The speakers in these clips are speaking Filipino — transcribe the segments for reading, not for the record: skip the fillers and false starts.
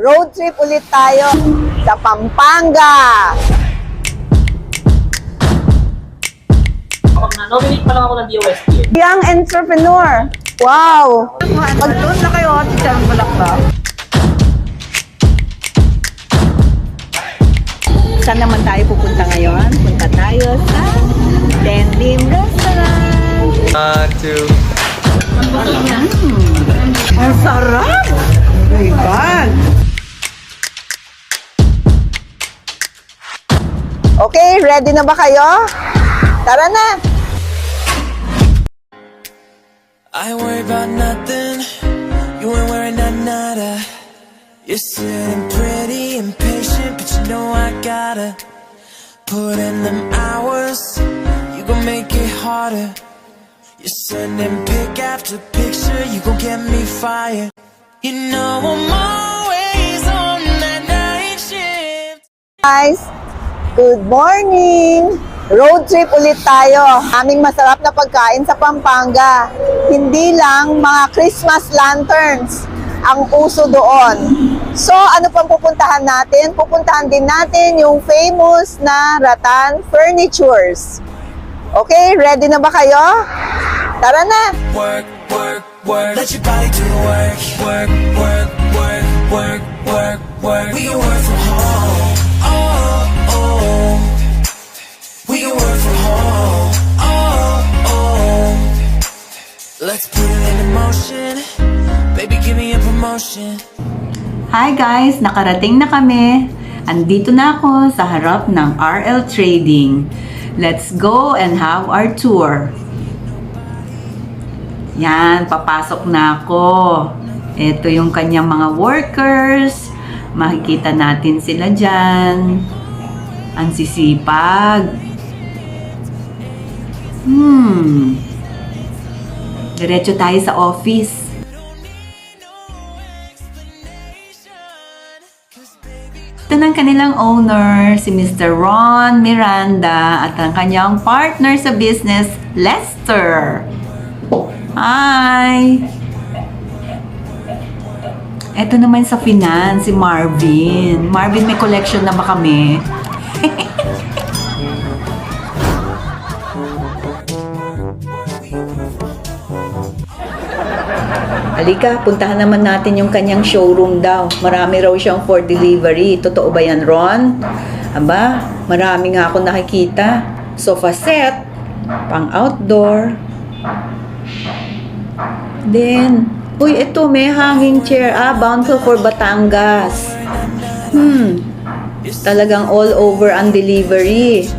road trip ulit tayo sa Pampanga. Nominate pa lang ako ng DOST. Young entrepreneur. Wow! Mag-doon na kayo at isang balakba. Saan naman tayo pupunta ngayon? Punta tayo sa Tendim Restaurant. 1, 2. Ang sarap! Oh my God! Okay, ready na ba kayo? Tara na! I ain't worried about nothing. You ain't wearing that nada. You're sitting pretty impatient, but you know I gotta put in them hours. You gon' make it harder. You're sending pic after picture. You gon' get me fired. You know I'm always on that night shift. Guys, good morning! Road trip ulit tayo. Aming masarap na pagkain sa Pampanga. Hindi lang mga Christmas lanterns ang uso doon. So, ano pang pupuntahan natin? Pupuntahan din natin yung famous na Rattan Furnitures. Okay, ready na ba kayo? Tara na! Work, work, work. Let your body do the work. Work, work, work, work, work, work. We can work from home. Oh, oh. We can work from home. Oh, oh. Let's put it into motion. Baby, give me a promotion. Hi guys! Nakarating na kami. Andito na ako sa harap ng RL Trading. Let's go and have our tour. Yan, papasok na ako. Ito yung kanyang mga workers. Makikita natin sila dyan. Ang sisipag. Diretso tayo sa office. Ito ng kanilang owner, si Mr. Ron Miranda, at ang kanyang partner sa business, Lester. Hi! Ito naman sa finance, si Marvin. Marvin, may collection na ba kami? Halika, puntahan naman natin yung kanyang showroom daw. Marami raw siyang for delivery. Totoo ba yan, Ron? Aba, marami nga ako nakikita. Sofa set, pang outdoor. Then, uy, ito may hanging chair. Bound for Batangas. Talagang all over ang delivery.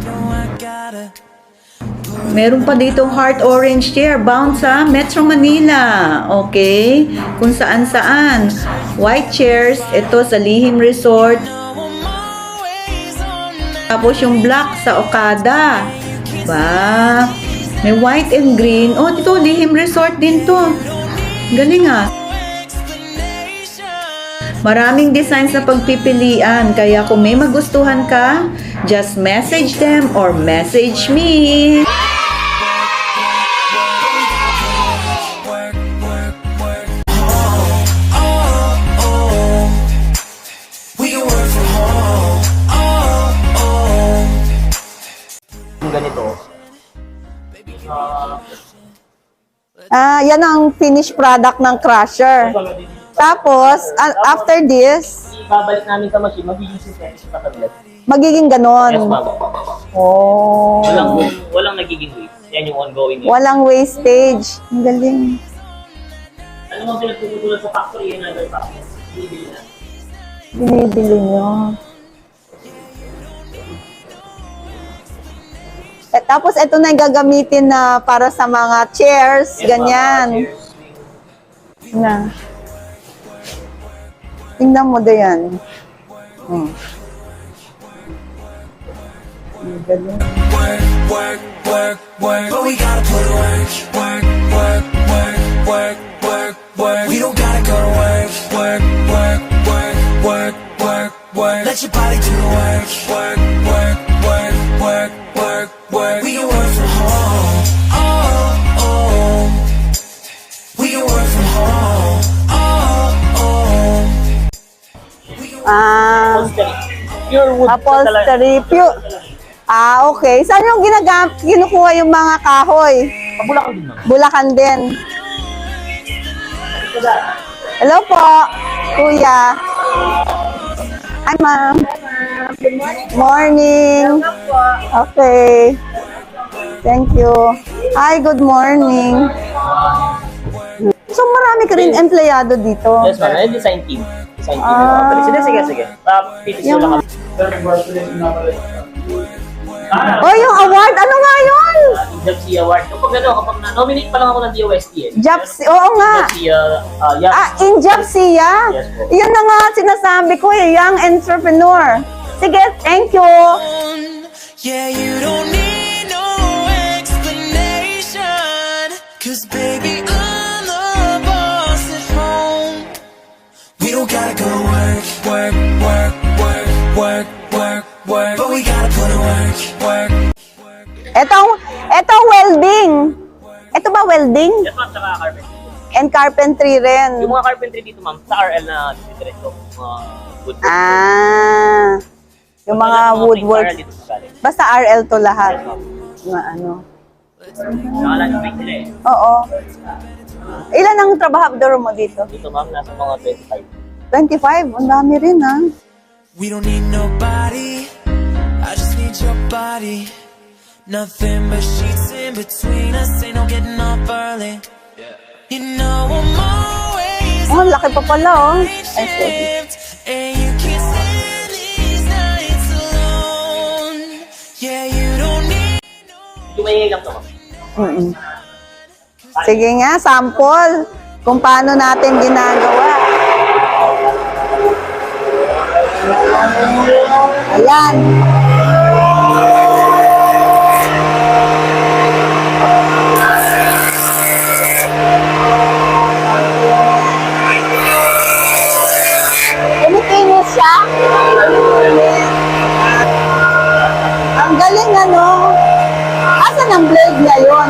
Meron pa ditong heart orange chair bound sa Metro Manila. Okay? Kung saan-saan. White chairs, ito sa Lihim Resort. Tapos yung black sa Okada. Ba? May white and green. Oh, dito Lihim Resort din to. Galing ah. Maraming designs na pagpipilian. Kaya kung may magustuhan ka, just message them or message me. Ganito. Yan ang finished product ng crusher. Tapos, after this, Ibabalik namin sa machine, magiging synthetic na tablet. magiging Yes, ganon. ma'am. Oh. Walang nagiging waste. Yan yung ongoing. Walang wastage. Ang galing. Ano mo pinagpuputulan sa factory, yun ang factory. Bibili na. Binibili nyo. Tapos ito na yung gagamitin na para sa mga chairs, Yes, ganyan. ma'am. Cheers. Na. Tingnan mo din yan. Galing. Work, work, work, work. But we gotta put in work. Work, work, work, work, work, work. We don't gotta go to work. Work, work, work, work, work, work. Let your body do the work. Work, work, work, work, work, work. We can work from home. Oh, oh. We can work from home. Oh, oh. Ah, Upholstery. Pure wood. upholstery. Okay. Saan yung kinukuha yung mga kahoy? Pabulakan din, ma'am. Bulacan din. Hello po, kuya. Hi, ma'am. Good morning. Okay. Thank you. Hi, good morning. So, marami ka rin empleyado dito. Yes, ma'am. Ay, design team. Design team. Sige. Titis ko lang kami. Oh, yung award, ano nga yun? Jobs Award. Kapag na-nominate pa lang ako ng DOST eh. Jobs, oo nga. In Japsia. Yes po. Yun na nga sinasabi ko eh, young entrepreneur. Sige, thank you. Yeah, you don't need no explanation. Cause baby, I'm the boss at home. We don't gotta go work. But we gotta put in work. Etong welding. Ito ba welding? Yes, ma'am. Saka carpentry. And carpentry rin. Yung mga carpentry dito, ma'am, sa RL na diretso. Wood. Yung mga woodwork. RL dito sa galing. Basta RL to lahat. Mga ano. Nakalan yung may sila eh. Oo. Ilan ang trabahador mo dito? Dito, ma'am, nasa mga 25. 25? Ang dami rin, ha? We don't need nobody. I just need your body. Nothing but sheets in between us. Ain't no getting off early. You know I'm always Oh, laki pa pala, oh. Ay, sorry. shift. And you can't stand these nights alone. Yeah, you don't need Lumayay lang to, ma'am. Mm-mm. Sige nga, sample. Kung paano natin ginagawa. Ayan. Pinipinis siya. Ang galing, ano? Asan ang blade niya yun?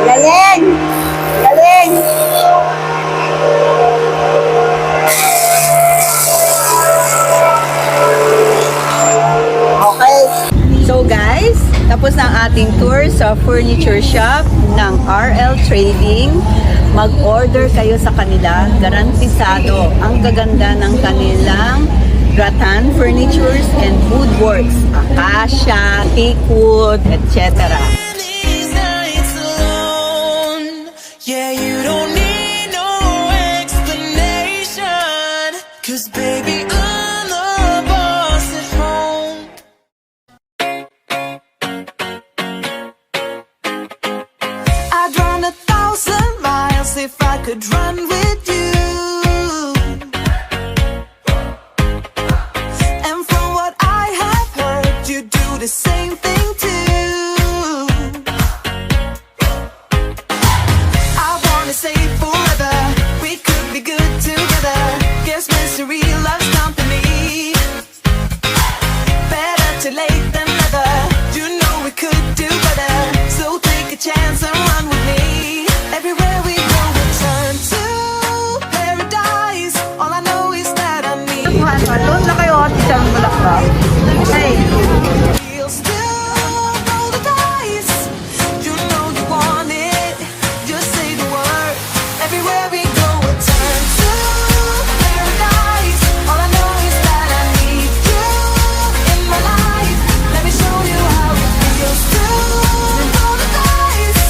Galing! Galing! Okay. So guys, tapos na ang ating tour sa furniture shop ng RL Trading. Mag-order kayo sa kanila. Garantisado ang kaganda ng kanilang Rattan furnitures and woodworks. Acacia, teakwood, etc. these nights alone. Yeah, you don't need no explanation. Cause baby, I'm the boss at home. I'd run 1,000 miles if I could run with you. And from what I have heard, you do the same thing too. I wanna say forever, we could be good together. Guess misery loves company. Better too late than never. You know we could do better. So take a chance and run with me. Everywhere we go, we turn to paradise. All I know is that I need. Doon na kayo, tisang bulaklak. Hey. You'll still roll the dice. You know you want it. Just say the word. Everywhere we go, we turn to paradise. All I know is that I need you in my life. Let me show you how it feels to roll the dice.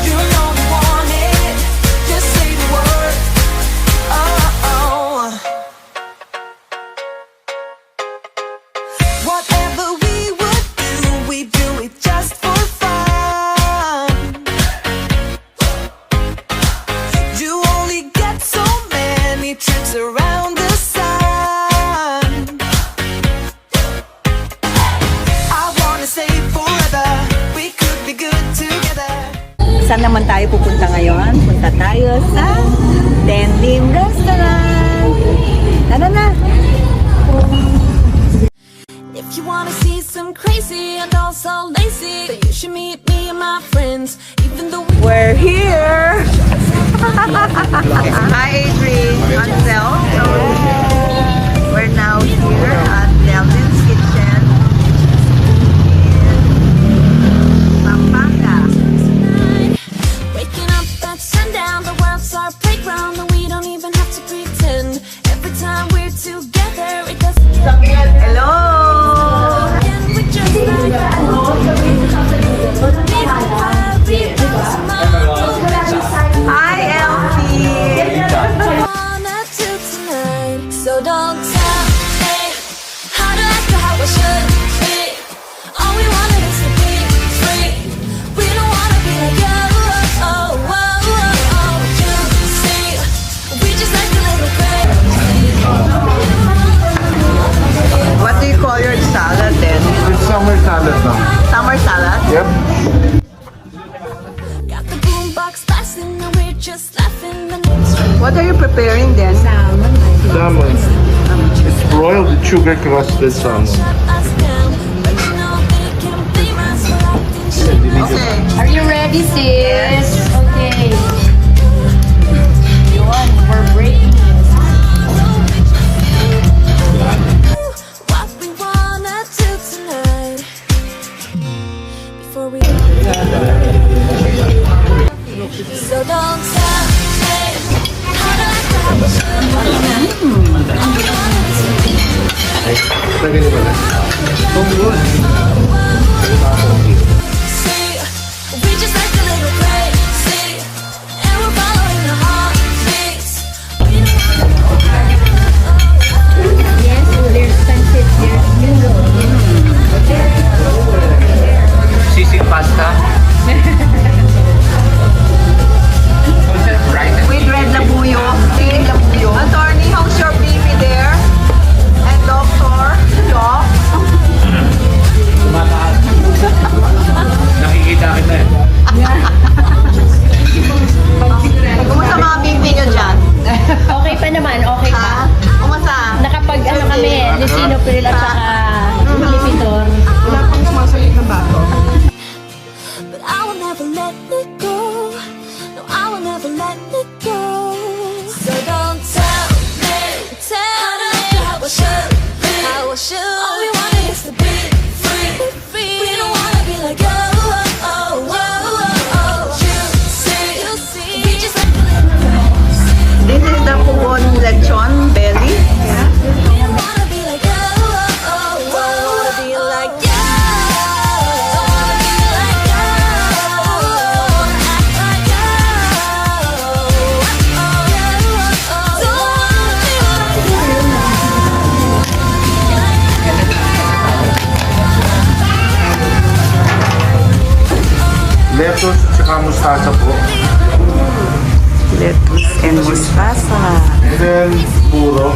You know you want it. Just say the word. Oh. Whatever we do it just for fun. You only get so many trips around the sun. I wanna say forever, we could be good together. Saan naman tayo pupunta ngayon? Punta tayo sa Tendim Restaurant. Tara na! You wanna see some crazy and also lazy, but you should meet me and my friends, even though We're here! Hi, Adrian. Ansel. We're now here at Delvin's Kitchen in Pampanga. waking up at sundown, the world's our playground, and we don't even have to pretend. Every time we're together, it doesn't Hello! end. We just like Hi, Elfie! wanna do tonight. So don't tell me how to act or how I should be. All we wanted is to be free. We don't wanna be like you. Oh, oh, oh, oh. You see, we just like a little crazy. What do you call your salad then? It's summer salad now. Summer salad? Yep. Got the boombox blasting and we're just laughing. The next What are you preparing then? Salmon. It's broiled with sugar crusted salmon. shut us down, but you know they can blame us for acting shameless. Okay. Are you ready, sis? Okay. Yun, we're breaking this. What we wanna do tonight before we so don't tell me how to act or how we see. We just like a little crazy, and we're following our heartbeats. We don't Yes, so there's sunset here. Sisig pasta. With red labuyo. Sing labuyo. Attorney, how's your baby there? And doctor? Doc? Nakikita kita eh. Kumusta mga baby nyo dyan? Okay pa naman, okay Ha? pa. Kumusta? Nakapag ano kami, Lisinopil at saka Lipitor. But I will never let it go. No, I will never let it go. So don't tell me how I should be. How I should. All we wanted is to be free. We don't wanna be like oh, oh, oh, oh, oh. You see, we just like a little crazy. This is the pugon lechon belly. We don't wanna be like oh, oh, oh, oh. Don't wanna be like you. Don't wanna be like you. Act like you. Don't wanna be like you. Lettuce at saka mustasa po. Lettuce and mustasa. And then, puro.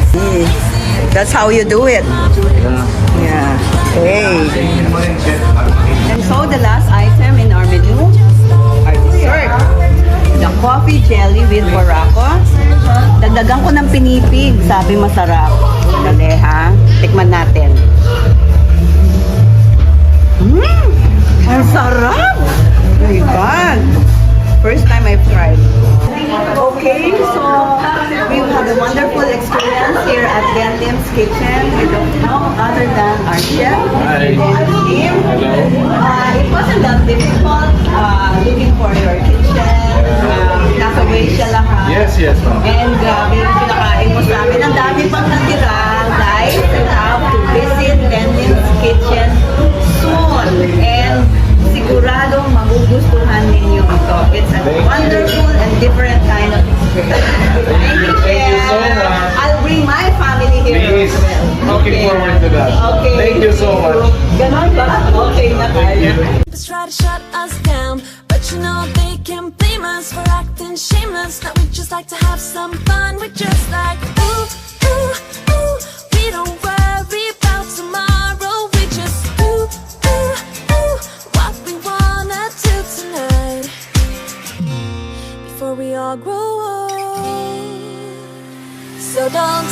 That's how you do it. Yeah. Hey. And so the last item in our menu, our dessert. The coffee jelly with barako. Dagdagan ko ng pinipig. Sabi masarap. Dali ha. Tikman natin. Ang sarap! Oh my God! First time I've tried. Okay, so we had a wonderful experience here at Denlim's Kitchen with no other than our chef, Jim. It wasn't that difficult looking for your kitchen. Nasa way siya lahat. Yes, ma'am. And grabe yung pinakain mo sa amin. Ang dami pang natira. Guys, you have to visit Denlim's Kitchen soon. And siguradong magugustuhan ninyo ito. It's a wonderful and different kind of experience. Thank you, so much. I'll bring my family here. Please. Looking forward to that. Okay. Thank you so much. Ganon ba? Okay na tayo. Just try to shut us down, but you know they can blame us for acting shameless. Now we just like to have some fun. We just like ooh, ooh, ooh. We don't worry about tomorrow. We just ooh, ooh, ooh. What we wanna do tonight before we all grow old. So don't